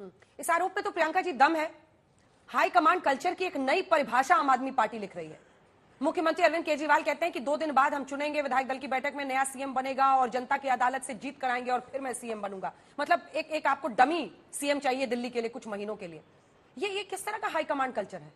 इस आरोप पे तो प्रियंका जी दम है। हाई कमांड कल्चर की एक नई परिभाषा आम आदमी पार्टी लिख रही है। मुख्यमंत्री अरविंद केजरीवाल कहते हैं कि 2 दिन बाद हम चुनेंगे, विधायक दल की बैठक में नया सीएम बनेगा और जनता की अदालत से जीत कराएंगे और फिर मैं सीएम बनूंगा। मतलब एक आपको डमी सीएम चाहिए दिल्ली के लिए कुछ महीनों के लिए। ये किस तरह का हाई कमांड कल्चर है?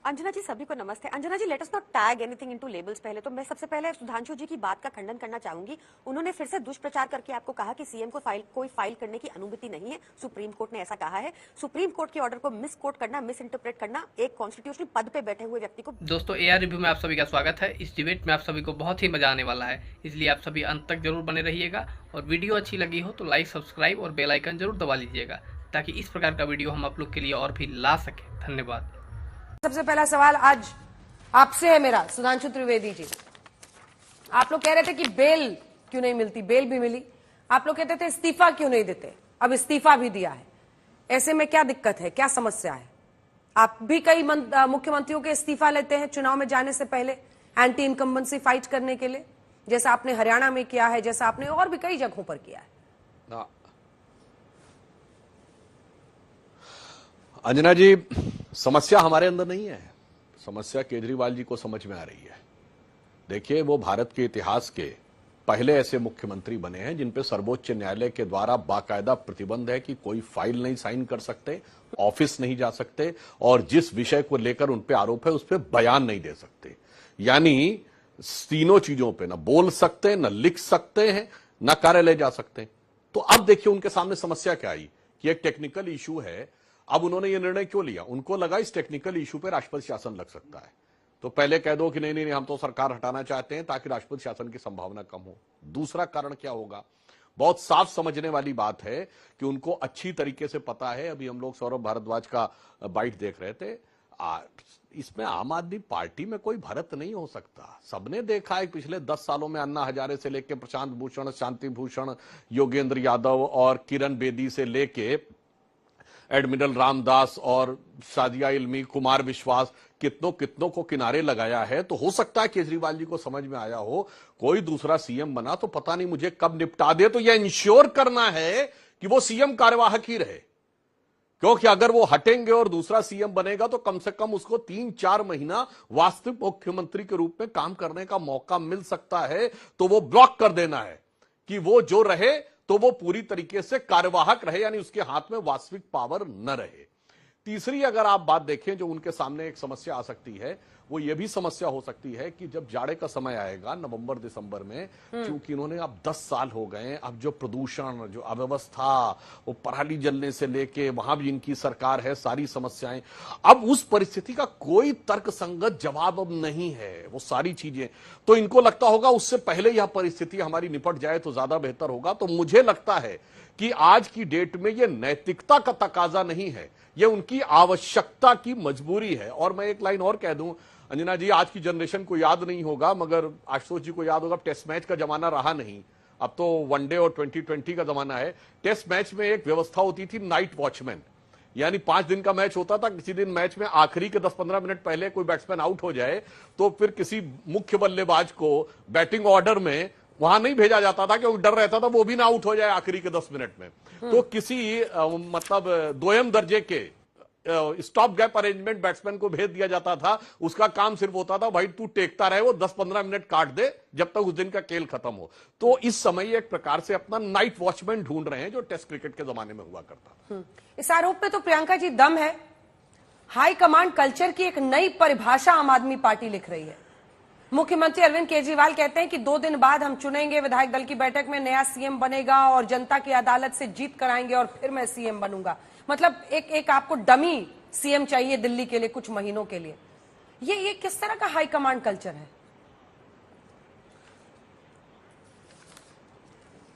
अंजना जी, सभी को नमस्ते। Anjana ji, let us not tag anything into labels. पहले तो मैं सबसे पहले सुधांशु जी की बात का खंडन करना चाहूंगी। उन्होंने फिर से दुष्प्रचार करके आपको कहा कि सीएम को कोई फाइल करने की अनुमति नहीं है। सुप्रीम कोर्ट ने ऐसा कहा है। सुप्रीम कोर्ट के ऑर्डर को मिस कोट करना, मिस इंटरप्रेट करना एक कॉन्स्टिट्यूशनल पद पे बैठे हुए व्यक्ति को। दोस्तों, एआर रिव्यू में आप सभी का स्वागत है। इस डिबेट में आप सभी को बहुत ही मजा आने वाला है, इसलिए आप सभी अंत तक जरूर बने रहिएगा। और वीडियो अच्छी लगी हो तो लाइक, सब्सक्राइब और बेल आइकन जरूर दबा लीजिएगा, ताकि इस प्रकार का वीडियो हम आप लोग के लिए और भी ला सके। धन्यवाद। सबसे पहला सवाल आज आपसे है मेरा, सुधांशु त्रिवेदी जी। आप लोग कह रहे थे कि बेल क्यों नहीं मिलती, बेल भी मिली। आप लोग कहते थे इस्तीफा क्यों नहीं देते, अब इस्तीफा भी दिया है। ऐसे में क्या दिक्कत है, क्या समस्या है? आप भी कई मुख्यमंत्रियों के इस्तीफा लेते हैं चुनाव में जाने से पहले, एंटी इनकम्बेंसी फाइट करने के लिए, जैसा आपने हरियाणा में किया है, जैसा आपने और भी कई जगहों पर किया है। अंजना जी, समस्या हमारे अंदर नहीं है, समस्या केजरीवाल जी को समझ में आ रही है। देखिए, वो भारत के इतिहास के पहले ऐसे मुख्यमंत्री बने हैं जिन पे सर्वोच्च न्यायालय के द्वारा बाकायदा प्रतिबंध है कि कोई फाइल नहीं साइन कर सकते, ऑफिस नहीं जा सकते और जिस विषय को लेकर उन पे आरोप है उस पर बयान नहीं दे सकते। यानी तीनों चीजों पे न बोल सकते, न लिख सकते हैं, न कार्यालय जा सकते। तो अब देखिए उनके सामने समस्या क्या आई कि एक टेक्निकल इशू है। अब उन्होंने ये निर्णय क्यों लिया? उनको लगा इस टेक्निकल इशू पे राष्ट्रपति शासन लग सकता है, तो पहले कह दो कि नहीं नहीं हम तो सरकार हटाना चाहते हैं ताकि राष्ट्रपति शासन की संभावना कम हो। दूसरा कारण क्या होगा? बहुत साफ समझने वाली बात है कि उनको अच्छी तरीके से पता है। अभी हम लोग सौरभ भारद्वाज का बाइट देख रहे थे, इसमें आम आदमी पार्टी में कोई भरत नहीं हो सकता। सबने देखा है पिछले 10 सालों में अन्ना हजारे से लेके प्रशांत भूषण, शांति भूषण, योगेंद्र यादव और किरण बेदी से लेके एडमिरल रामदास और सादिया इल्मी, कुमार विश्वास, कितनों को किनारे लगाया है। तो हो सकता है केजरीवाल जी को समझ में आया हो कोई दूसरा सीएम बना तो पता नहीं मुझे कब निपटा दे, तो यह इंश्योर करना है कि वो सीएम कार्यवाहक ही रहे। क्योंकि अगर वो हटेंगे और दूसरा सीएम बनेगा तो कम से कम उसको 3-4 महीना वास्तविक मुख्यमंत्री के रूप में काम करने का मौका मिल सकता है। तो वो ब्लॉक कर देना है कि वो जो रहे तो वो पूरी तरीके से कार्यवाहक रहे, यानी उसके हाथ में वास्तविक पावर न रहे। तीसरी अगर आप बात देखें जो उनके सामने एक समस्या आ सकती है, वो ये भी समस्या हो सकती है कि जब जाड़े का समय आएगा नवंबर दिसंबर में, क्योंकि इन्होंने अब 10 साल हो गए, अब जो प्रदूषण, जो अव्यवस्था, वो पराली जलने से लेके वहां भी इनकी सरकार है, सारी समस्याएं, अब उस परिस्थिति का कोई तर्कसंगत जवाब अब नहीं है। वो सारी चीजें तो इनको लगता होगा उससे पहले यह परिस्थिति हमारी निपट जाए तो ज्यादा बेहतर होगा। तो मुझे लगता है कि आज की डेट में यह नैतिकता का तकाजा नहीं है, यह उनकी आवश्यकता की मजबूरी है। और मैं एक लाइन और कह दूं अंजना जी, आज की जनरेशन को याद नहीं होगा मगर आशुतोष जी को याद होगा, टेस्ट मैच का जमाना रहा नहीं, अब तो वनडे और 2020 का जमाना है। टेस्ट मैच में एक व्यवस्था होती थी नाइट वॉचमैन, यानी 5 दिन का मैच होता था, किसी दिन मैच में आखिरी के 10-15 मिनट पहले कोई बैट्समैन आउट हो जाए तो फिर किसी मुख्य बल्लेबाज को बैटिंग ऑर्डर में वहां नहीं भेजा जाता था, क्योंकि डर रहता था वो भी ना आउट हो जाए आखिरी के 10 मिनट में। तो किसी मतलब दोयम दर्जे के स्टॉप गैप अरेंजमेंट बैट्समैन को भेज दिया जाता था। उसका काम सिर्फ होता था भाई तू टेकता रहे, वो 10-15 मिनट काट दे जब तक उस दिन का खेल खत्म हो। तो इस समय एक प्रकार से अपना नाइट वॉचमैन ढूंढ रहे हैं जो टेस्ट क्रिकेट के जमाने में हुआ करता था। इस आरोप पे तो प्रियंका जी दम है। हाई कमांड कल्चर की एक नई परिभाषा आम आदमी पार्टी लिख रही है। मुख्यमंत्री अरविंद केजरीवाल कहते हैं कि 2 दिन बाद हम चुनेंगे, विधायक दल की बैठक में नया सीएम बनेगा और जनता की अदालत से जीत कराएंगे और फिर मैं सीएम बनूंगा। मतलब एक आपको डमी सीएम चाहिए दिल्ली के लिए कुछ महीनों के लिए। ये किस तरह का हाई कमांड कल्चर है?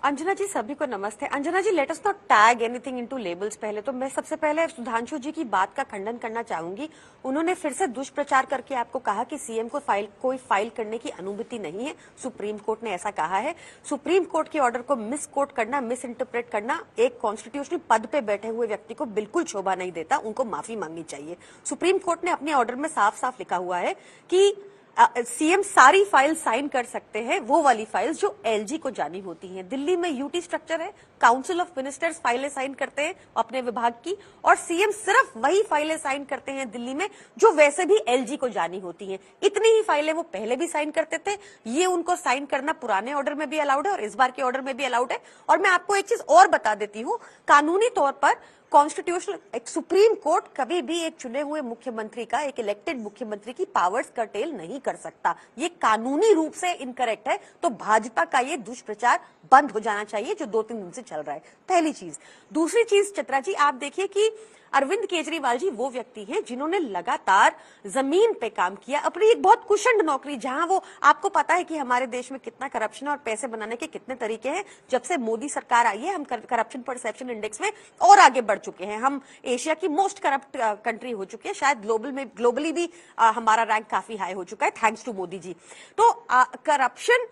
अंजना जी, सभी को नमस्ते। Anjana ji, let us not tag anything into labels. पहले तो मैं सबसे पहले सुधांशु जी की बात का खंडन करना चाहूंगी। उन्होंने फिर से दुष्प्रचार करके आपको कहा कि सीएम को कोई फाइल करने की अनुमति नहीं है। सुप्रीम कोर्ट ने ऐसा कहा है। सुप्रीम कोर्ट के ऑर्डर को मिस कोट करना, मिस इंटरप्रेट करना एक कॉन्स्टिट्यूशनल पद पे बैठे हुए व्यक्ति को बिल्कुल शोभा नहीं देता। उनको माफी मांगनी चाहिए। सुप्रीम कोर्ट ने अपने ऑर्डर में साफ साफ लिखा हुआ है कि सीएम सारी फाइल साइन कर सकते हैं, वो वाली फाइल्स जो एलजी को जानी होती हैं। दिल्ली में यूटी स्ट्रक्चर है, काउंसिल ऑफ मिनिस्टर्स फाइलें साइन करते हैं अपने विभाग की, और सीएम सिर्फ वही फाइलें साइन करते हैं दिल्ली में जो वैसे भी एलजी को जानी होती हैं। इतनी ही फाइलें वो पहले भी साइन करते थे, ये उनको साइन करना पुराने ऑर्डर में भी अलाउड है और इस बार के ऑर्डर में भी अलाउड है। और मैं आपको एक चीज और बता देती हूँ, कानूनी तौर पर कॉन्स्टिट्यूशनल एक सुप्रीम कोर्ट कभी भी एक चुने हुए मुख्यमंत्री का, एक इलेक्टेड मुख्यमंत्री की पावर्स कर्टेल नहीं कर सकता। ये कानूनी रूप से इनकरेक्ट है। तो भाजपा का ये दुष्प्रचार बंद हो जाना चाहिए जो 2-3 दिन से चल रहा है। पहली चीज। दूसरी चीज चित्रा जी, आप देखिए कि अरविंद केजरीवाल जी वो व्यक्ति हैं जिन्होंने लगातार जमीन पे काम किया, अपनी एक बहुत कुशल नौकरी, जहां वो, आपको पता है कि हमारे देश में कितना करप्शन और पैसे बनाने के कितने तरीके हैं। जब से मोदी सरकार आई है, हम करप्शन परसेप्शन इंडेक्स में और आगे बढ़ चुके हैं। हम एशिया की मोस्ट करप्ट कंट्री हो चुके हैं, शायद ग्लोबली भी हमारा रैंक काफी हाई हो चुका है, थैंक्स टू मोदी जी। तो करप्शन,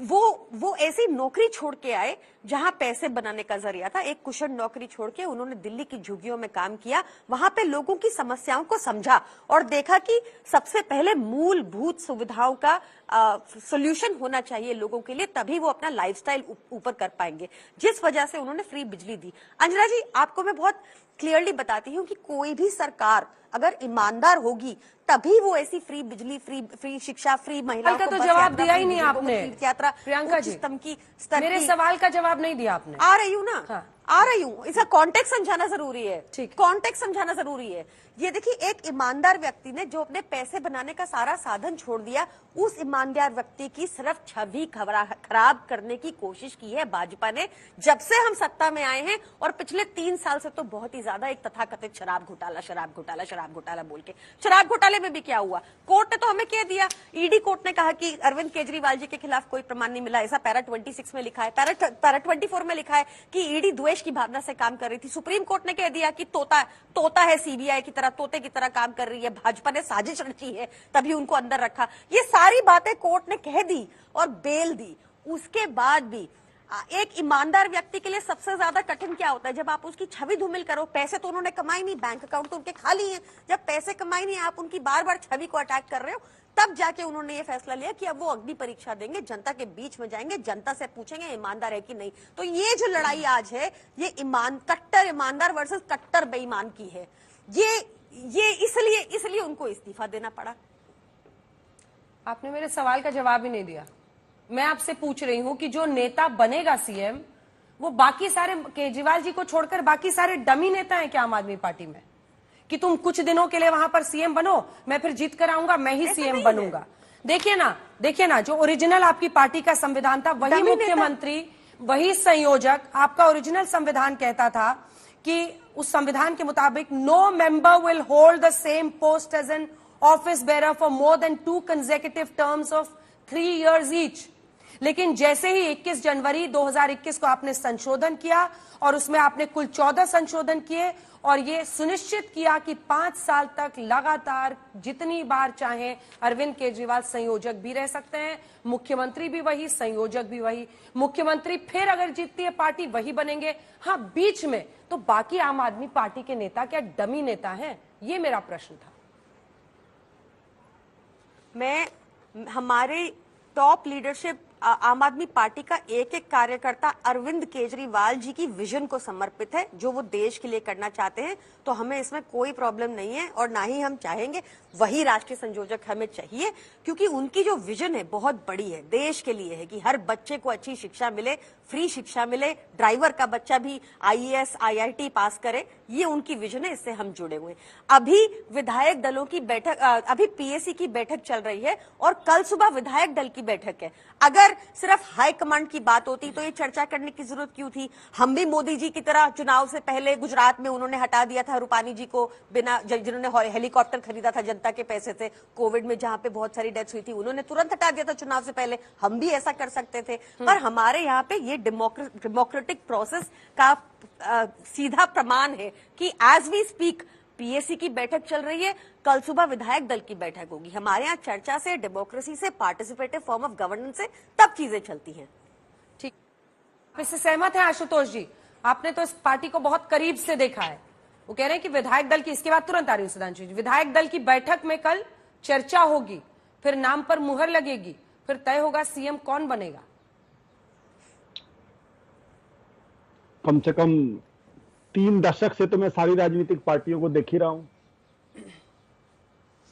वो ऐसी नौकरी छोड़ के आए जहां पैसे बनाने का जरिया था। एक कुशल नौकरी छोड़ के उन्होंने दिल्ली की झुग्गियों में काम किया, वहां पे लोगों की समस्याओं को समझा और देखा कि सबसे पहले मूलभूत सुविधाओं का सोल्यूशन होना चाहिए लोगों के लिए, तभी वो अपना लाइफस्टाइल ऊपर कर पाएंगे, जिस वजह से उन्होंने फ्री बिजली दी। अंजना जी, आपको मैं बहुत क्लियरली बताती हूँ कि कोई भी सरकार अगर ईमानदार होगी तभी वो ऐसी फ्री बिजली, फ्री शिक्षा, फ्री महिलाओं का को तो बस जवाब यात्रा, दिया ही फ्री नहीं बुजुर्गों को आपने। तीर्थ यात्रा, प्रियंका उच्च जी, स्तम की स्तर मेरे की। सवाल का जवाब नहीं दिया आपने। आ रही हूँ ना, हाँ। आ रही हूँ। इसका कॉन्टेक्स्ट समझाना जरूरी है। ठीक। कॉन्टेक्स्ट समझाना जरूरी है। ये देखिए, एक ईमानदार व्यक्ति ने जो अपने पैसे बनाने का सारा साधन छोड़ दिया, उस ईमानदार व्यक्ति की सिर्फ छवि खराब करने की कोशिश की है भाजपा ने जब से हम सत्ता में आए हैं। और पिछले 3 साल से तो बहुत ही ज्यादा एक तथाकथित शराब घोटाला बोल के। शराब घोटाले में भी क्या हुआ, कोर्ट ने तो हमें कह दिया, ईडी कोर्ट ने कहा कि अरविंद केजरीवाल जी के खिलाफ कोई प्रमाण नहीं मिला, ऐसा पैरा 26 में लिखा है, पैरा 24 में लिखा है कि ईडी द्वेष की भावना से काम कर रही थी। सुप्रीम कोर्ट ने कह दिया कि तोता है, सीबीआई की तरह तोते की तरह काम कर रही है, भाजपा ने साजिश रची है तभी उनको अंदर रखा। ये सारी बातें कोर्ट ने कह दी और बेल दी। उसके बाद भी एक ईमानदार व्यक्ति के लिए सबसे ज्यादा कठिन क्या होता है, जब आप उसकी छवि धूमिल करो। पैसे तो उन्होंने कमाई नहीं, बैंक अकाउंट तो उनके खाली हैं। जब पैसे कमाई नहीं, आप उनकी बार बार छवि को अटैक कर रहे हो, तब जाके उन्होंने ये फैसला लिया कि अब वो अग्नि परीक्षा देंगे, जनता के बीच में जाएंगे, जनता से पूछेंगे ईमानदार है कि नहीं। तो ये जो लड़ाई आज है, ये कट्टर ईमानदार वर्सेस कट्टर बेईमान की है। ये इसलिए उनको इस्तीफा देना पड़ा। आपने मेरे सवाल का जवाब ही नहीं दिया। मैं आपसे पूछ रही हूं कि जो नेता बनेगा सीएम, वो बाकी सारे, केजरीवाल जी को छोड़कर बाकी सारे डमी नेता हैं क्या आम आदमी पार्टी में, कि तुम कुछ दिनों के लिए वहां पर सीएम बनो, मैं फिर जीत कर आऊंगा, मैं ही सीएम बनूंगा। देखिए ना, जो ओरिजिनल आपकी पार्टी का संविधान था, वही मुख्यमंत्री, वही संयोजक। आपका ओरिजिनल संविधान कहता था कि उस संविधान के मुताबिक no member will hold the same post as an office bearer for more than 2 consecutive terms of 3 years each. लेकिन जैसे ही 21 जनवरी 2021 को आपने संशोधन किया और उसमें आपने कुल 14 संशोधन किए और ये सुनिश्चित किया कि 5 साल तक लगातार जितनी बार चाहे अरविंद केजरीवाल संयोजक भी रह सकते हैं, मुख्यमंत्री भी वही, संयोजक भी वही। मुख्यमंत्री फिर अगर जीतती है पार्टी वही बनेंगे। हाँ, बीच में तो बाकी आम आदमी पार्टी के नेता क्या डमी नेता हैं? ये मेरा प्रश्न था। हमारे टॉप लीडरशिप आम आदमी पार्टी का एक एक कार्यकर्ता अरविंद केजरीवाल जी की विजन को समर्पित है, जो वो देश के लिए करना चाहते हैं। तो हमें इसमें कोई प्रॉब्लम नहीं है और ना ही हम चाहेंगे। वही राष्ट्रीय संयोजक हमें चाहिए, क्योंकि उनकी जो विजन है बहुत बड़ी है, देश के लिए है कि हर बच्चे को अच्छी शिक्षा मिले, फ्री शिक्षा मिले, ड्राइवर का बच्चा भी IAS IIT पास करे। ये उनकी विजन है, इससे हम जुड़े हुए हैं। अभी विधायक दलों की बैठक, अभी PAC की बैठक चल रही है और कल सुबह विधायक दल की बैठक है। अगर सिर्फ हाईकमांड की बात होती तो ये चर्चा करने की जरूरत क्यों थी? हम भी मोदी जी की तरह चुनाव से पहले गुजरात में उन्होंने हटा दिया था रूपानी जी को, बिना, जिन्होंने हेलीकॉप्टर खरीदा था जनता के पैसे से, कोविड में जहां पे बहुत सारी डेथ्स हुई थी, उन्होंने तुरंत हटा दिया था चुनाव से पहले। हम भी ऐसा कर सकते थे, पर हमारे यहाँ पे ये डेमोक्रेटिक प्रोसेस का सीधा प्रमाण है कि एज वी स्पीक PAC की बैठक चल रही है, कल सुबह विधायक दल की बैठक होगी। हमारे यहाँ चर्चा से, डेमोक्रेसी से, पार्टिसिपेटिव फॉर्म ऑफ गवर्नेंस से तब चीजें चलती हैं। ठीक, इससे सहमत है आशुतोष जी? आपने तो इस पार्टी को बहुत करीब से देखा है। वो कह रहे हैं कि विधायक दल की, इसके बाद तुरंत आ रही हूं सुधांशु जी, विधायक दल की बैठक में कल चर्चा होगी, फिर नाम पर मुहर लगेगी, फिर तय होगा सीएम कौन बनेगा। कम से कम 3 दशक से तो मैं सारी राजनीतिक पार्टियों को देख ही रहा हूं।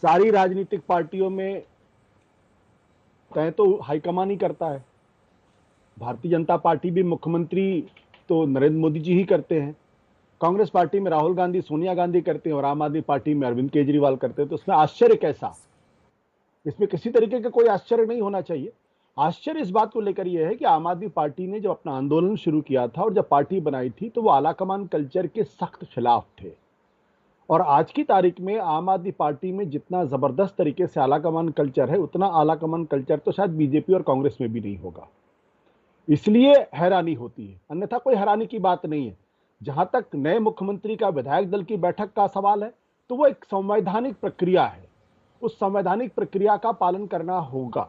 सारी राजनीतिक पार्टियों में तय तो हाईकमान ही करता है। भारतीय जनता पार्टी भी मुख्यमंत्री तो नरेंद्र मोदी जी ही करते हैं, कांग्रेस पार्टी में राहुल गांधी सोनिया गांधी करते हैं और आम आदमी पार्टी में अरविंद केजरीवाल करते हैं। तो इसमें आश्चर्य कैसा? इसमें किसी तरीके का कोई आश्चर्य नहीं होना चाहिए। आश्चर्य इस बात को लेकर यह है कि आम आदमी पार्टी ने जब अपना आंदोलन शुरू किया था और जब पार्टी बनाई थी तो वो आलाकमान कल्चर के सख्त खिलाफ थे, और आज की तारीख में आम आदमी पार्टी में जितना जबरदस्त तरीके से आलाकमान कल्चर है उतना आलाकमान कल्चर तो शायद बीजेपी और कांग्रेस में भी नहीं होगा। इसलिए हैरानी होती है, अन्यथा कोई हैरानी की बात नहीं है। जहां तक नए मुख्यमंत्री का विधायक दल की बैठक का सवाल है तो वो एक संवैधानिक प्रक्रिया है, उस संवैधानिक प्रक्रिया का पालन करना होगा।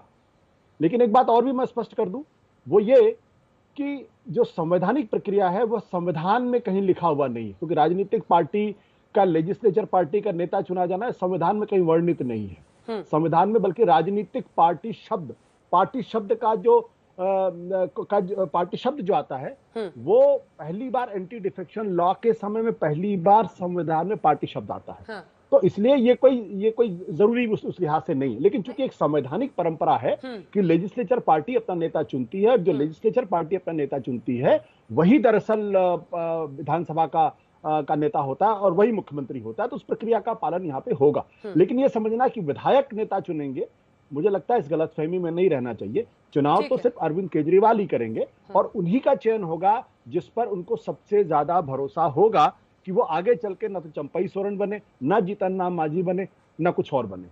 लेकिन एक बात और भी मैं स्पष्ट कर दूं, वो ये कि जो संवैधानिक प्रक्रिया है वो संविधान में कहीं लिखा हुआ नहीं है, क्योंकि राजनीतिक पार्टी का लेजिस्लेचर पार्टी का नेता चुना जाना है संविधान में कहीं वर्णित नहीं है। संविधान में बल्कि राजनीतिक पार्टी शब्द का जो पार्टी शब्द जो आता है वो पहली बार एंटी डिफेक्शन लॉ के समय में पहली बार संविधान में पार्टी शब्द आता है। तो इसलिए ये कोई जरूरी उस लिहाज से नहीं है। लेकिन चूंकि एक संवैधानिक परंपरा है कि लेजिस्लेचर पार्टी अपना नेता चुनती है, जो लेजिस्लेचर पार्टी अपना नेता चुनती है वही दरअसल विधानसभा का नेता होता है और वही मुख्यमंत्री होता है। तो उस प्रक्रिया का पालन यहाँ पे होगा। लेकिन ये समझना कि विधायक नेता चुनेंगे, मुझे लगता है इस गलतफहमी में नहीं रहना चाहिए। चुनाव तो सिर्फ अरविंद केजरीवाल ही करेंगे और उन्हीं का चयन होगा जिस पर उनको सबसे ज्यादा भरोसा होगा कि वो आगे चल के न तो चंपई सोरेन बने, न जीतन राम मांझी बने, न कुछ और बने।